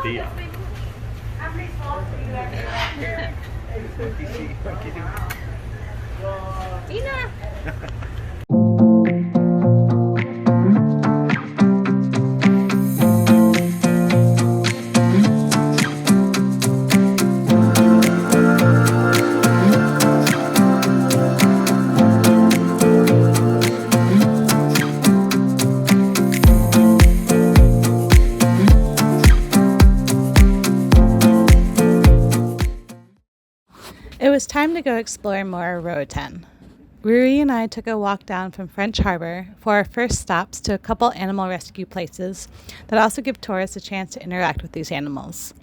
tortilla. Tina! It was time to go explore more of Roatan. Rui and I took a walk down from French Harbor for our first stops to a couple animal rescue places that also give tourists a chance to interact with these animals.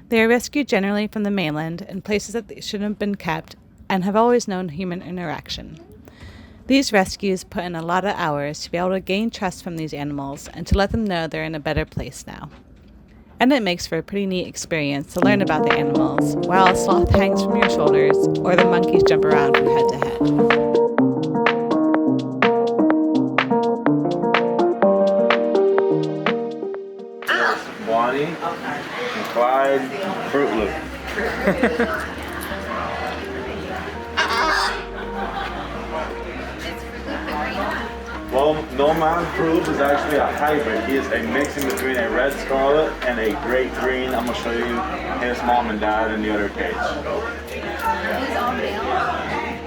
They are rescued generally from the mainland in places that they shouldn't have been kept and have always known human interaction. These rescues put in a lot of hours to be able to gain trust from these animals and to let them know they're in a better place now. And it makes for a pretty neat experience to learn about the animals while a sloth hangs from your shoulders or the monkeys jump around from head to head. Bonnie and Clyde Fruit Loop. Well, Nomad Fruit Loop is actually a hybrid. He is a mixing between a red scarlet and a great green. I'm going to show you his mom and dad in the other cage. Are these all male?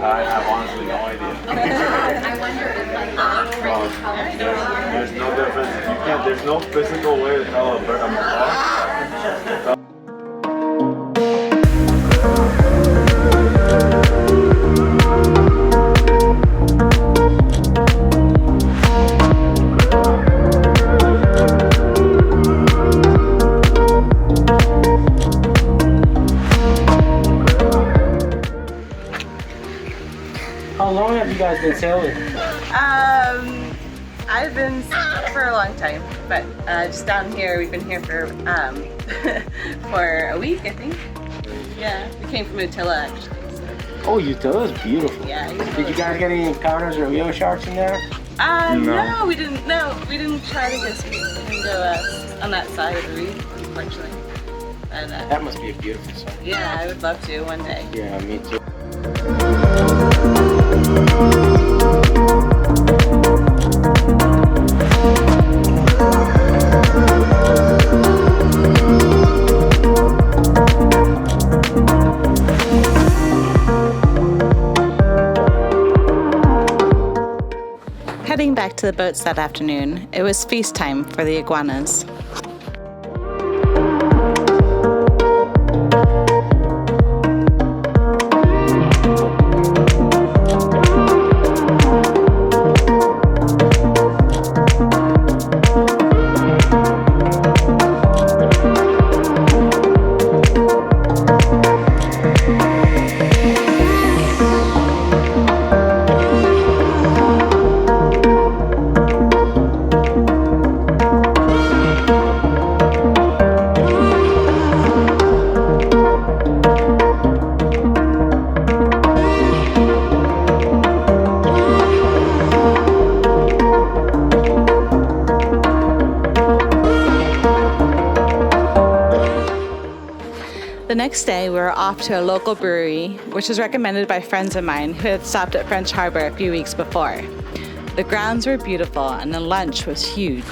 I have honestly no idea. I wonder if There's no difference. There's no physical way to tell a bird apart. How long have you guys been sailing? I've been for a long time, but just down here, we've been here for for a week, I think. Yeah, we came from Utila actually. Oh, Utila's beautiful. Yeah. Did you guys get any encounters or whale sharks in there? No, we didn't. No, we didn't try to go on that side of the reef, unfortunately. But, That must be a beautiful sight. yeah, I would love to one day. Yeah, me too. Heading back to the boats that afternoon, it was feast time for the iguanas. The next day, we were off to a local brewery, which was recommended by friends of mine who had stopped at French Harbor a few weeks before. The grounds were beautiful and the lunch was huge.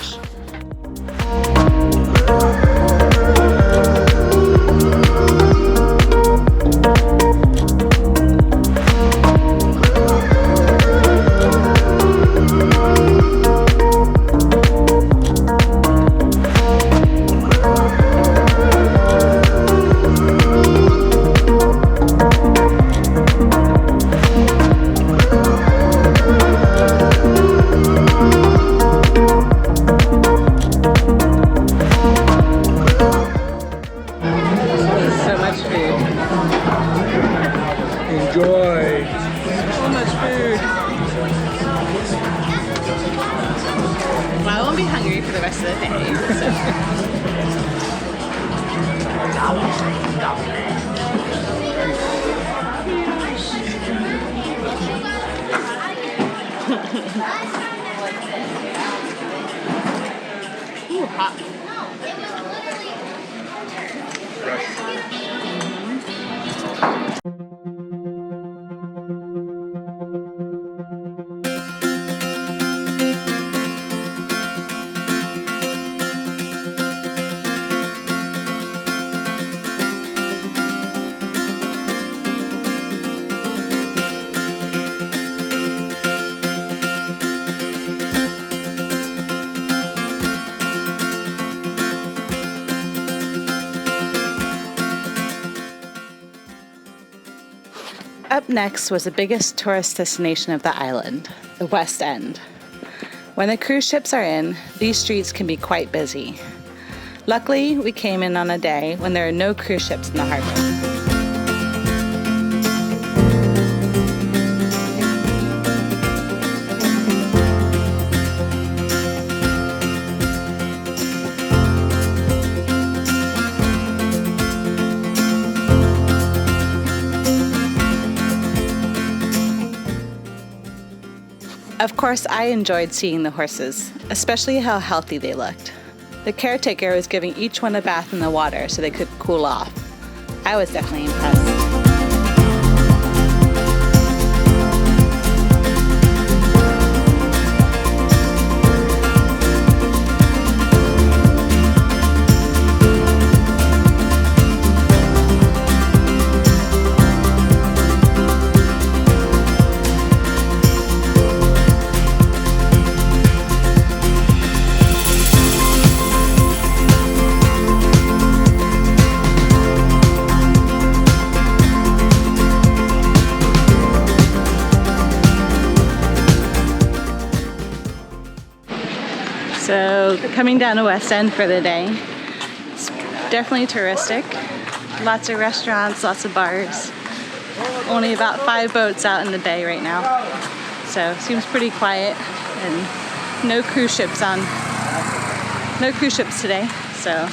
Enjoy. So much food. Well, I won't be hungry for the rest of the day. Ooh, hot. Up next was the biggest tourist destination of the island, the West End. When the cruise ships are in, these streets can be quite busy. Luckily, we came in on a day when there are no cruise ships in the harbor. Of course, I enjoyed seeing the horses, especially how healthy they looked. The caretaker was giving each one a bath in the water so they could cool off. I was definitely impressed. So coming down to West End for the day, it's definitely touristic. Lots of restaurants, lots of bars. Only about 5 boats out in the bay right now. So seems pretty quiet and no cruise ships today. So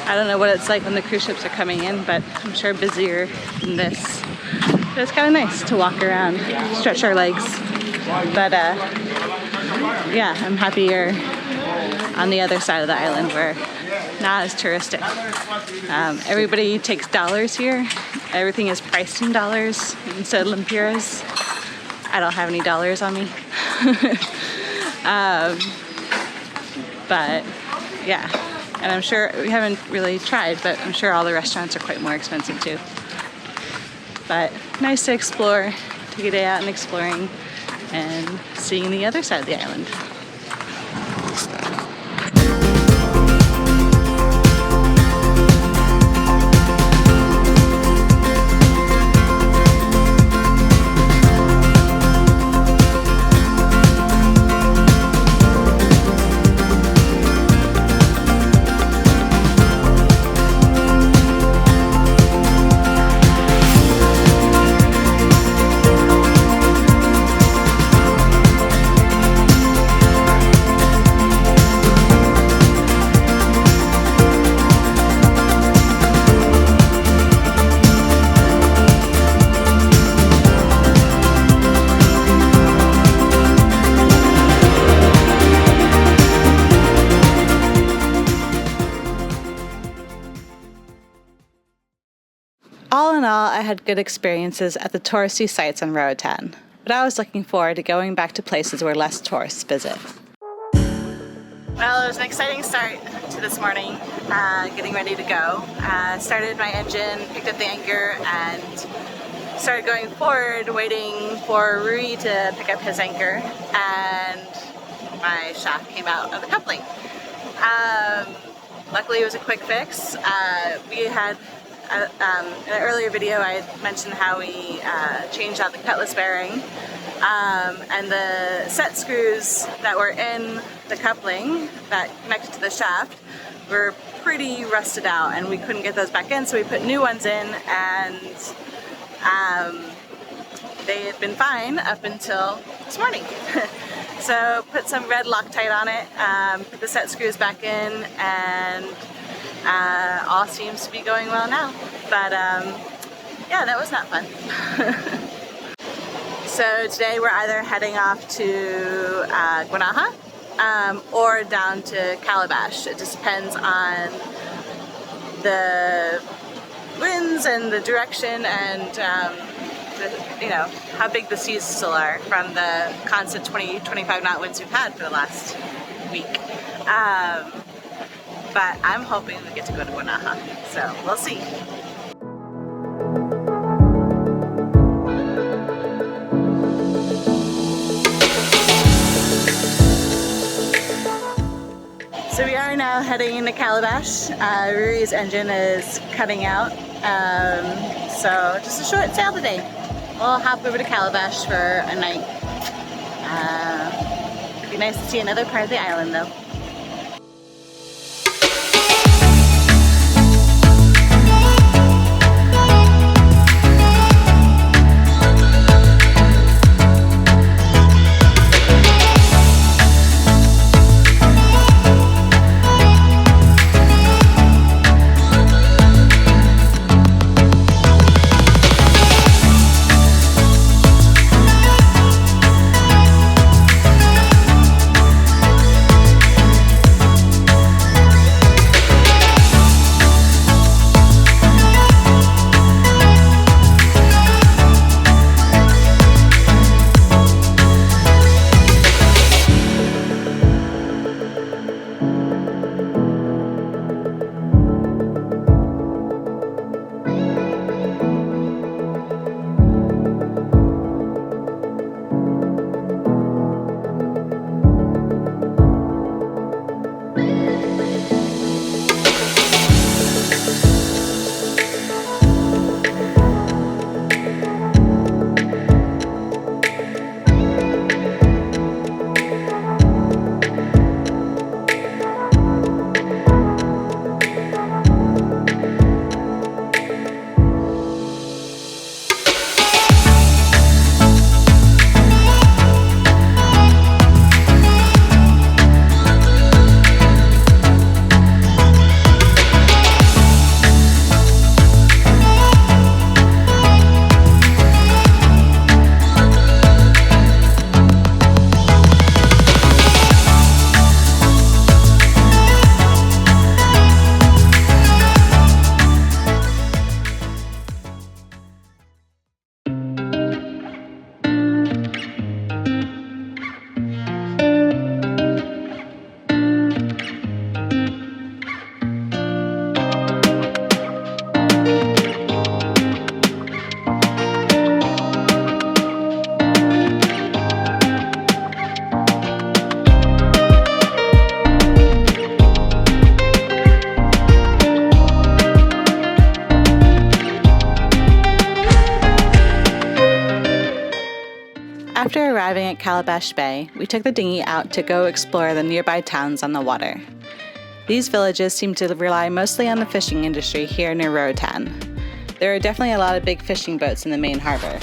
I don't know what it's like when the cruise ships are coming in, but I'm sure busier than this. But it's kind of nice to walk around, stretch our legs. But yeah, I'm happier on the other side of the island where not as touristic. Everybody takes dollars here. Everything is priced in dollars instead of lempiras. I don't have any dollars on me. But yeah, and I'm sure we haven't really tried, but I'm sure all the restaurants are quite more expensive too. But nice to explore, take a day out and exploring and seeing the other side of the island. All in all, I had good experiences at the touristy sites on Roatan, but I was looking forward to going back to places where less tourists visit. Well, it was an exciting start to this morning, getting ready to go. Started my engine, picked up the anchor, and started going forward, waiting for Rui to pick up his anchor, and my shaft came out of the coupling. Luckily, it was a quick fix. We had in an earlier video I mentioned how we changed out the cutlass bearing, and the set screws that were in the coupling that connected to the shaft were pretty rusted out and we couldn't get those back in, so we put new ones in, and they had been fine up until this morning. So put some red Loctite on it, put the set screws back in, and all seems to be going well now. But yeah, that was not fun. So today we're either heading off to Guanaja or down to Calabash. It just depends on the winds and the direction and how big the seas still are from the constant 20-25 knot winds we've had for the last week. But I'm hoping we get to go to Guanaja, so we'll see. So we are now heading to Calabash. Rui's engine is cutting out, so just a short sail today. We'll hop over to Calabash for a night. It'd be nice to see another part of the island though. After arriving at Calabash Bay, we took the dinghy out to go explore the nearby towns on the water. These villages seem to rely mostly on the fishing industry here near Roatan. There are definitely a lot of big fishing boats in the main harbor.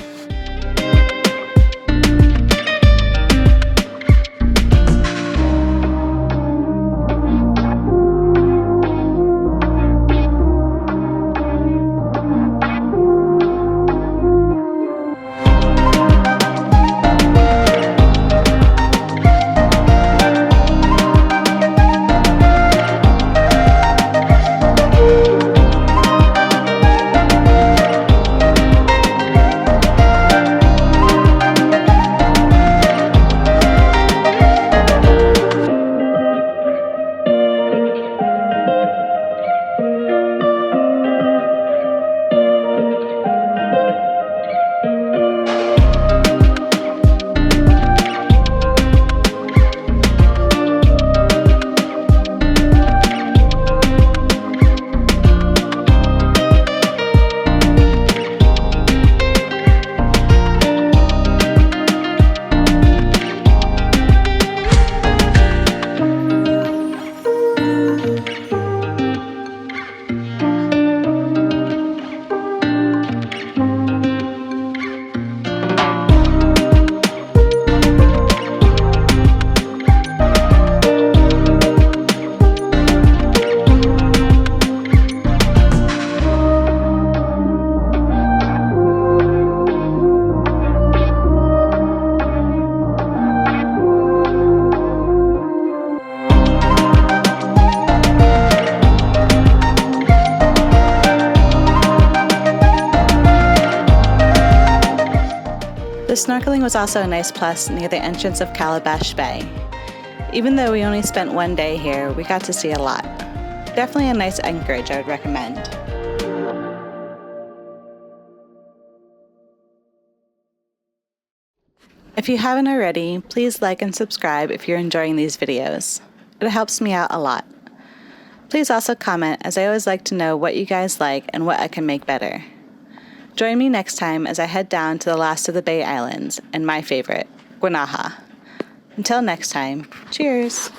Snorkeling was also a nice plus near the entrance of Calabash Bay. Even though we only spent one day here, we got to see a lot. Definitely a nice anchorage I would recommend. If you haven't already, please like and subscribe if you're enjoying these videos. It helps me out a lot. Please also comment, as I always like to know what you guys like and what I can make better. Join me next time as I head down to the last of the Bay Islands and my favorite, Guanaja. Until next time, cheers!